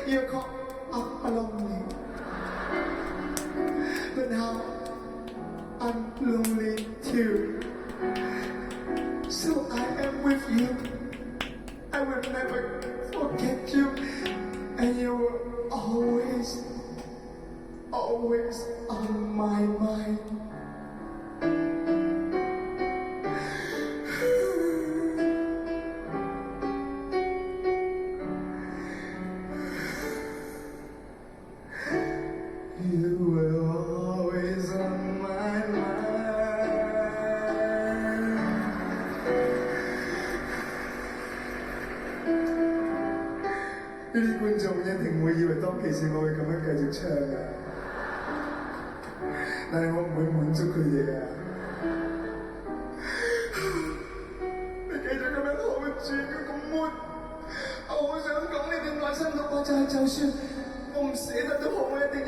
You're caught up lonely, but now I'm lonely too. So I am with you. I will never forget you, and you were always on my mind. You were always on my mind。呢啲觀眾一定會以為當其時我會咁樣繼續唱嘅，但係我唔會滿足佢哋啊！你繼續咁樣 hold 住佢咁悶，我好想講呢段內心嘅話就係，就算我唔捨得都好，我一定要。